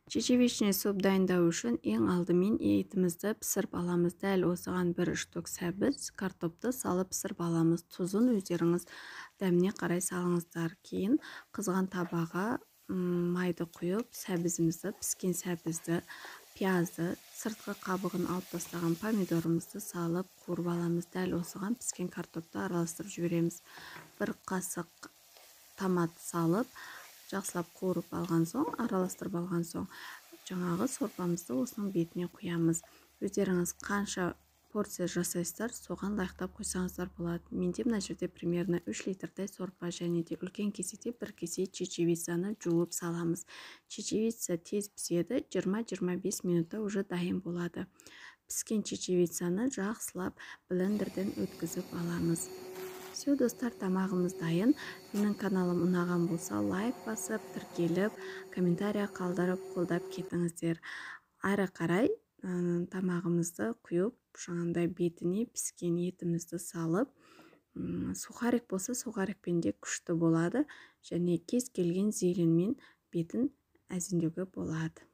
Чечевичный суп дайындау үшін ең алдымен етімізді пісіріп аламыз. Дәл осыған 1 штук сәбіз, картопты салып пісіріп аламыз. Тұзын өздеріңіз дәміне қарай салыңыздар. Кейін қызған табаға майды құйып, сәбізімізді, піскен сәбізді, пиязды, сыртқы қабығын алып тастаған помидорымызды салып қуырып аламыз. Дәл осыған піскен картопты араластырып жібереміз. 1 қасық томат салып, жақсылап қуырып алған соң, араластырып алған соң, жаңағы сорпамызды осының бетіне құямыз. Өздеріңіз қанша порция жасайсыздар, соған лайықтап қойсаңыздар болады. Менде мына жерде примерно 3 литрдай сорпа және де үлкен кеседе 1 кесе чечевицаны жуып саламыз. Чечевица тез піседі, 20-25 минутта уже дайын болады. Піскен чечевицаны жақсылап блендерден өткізіп аламыз. Все, достар, тамағымыз дайын. Менің каналым ұнаған болса, лайк басып, тіркеліп, комментария қалдырып, қолдап кетіңіздер. Ары қарай тамағымызды құйып, жаңағындай бетіне піскен етімізді салып, сухарик болса, сухарикпен де күшті болады, және кез келген зеленмен бетін әзімдеуге болады.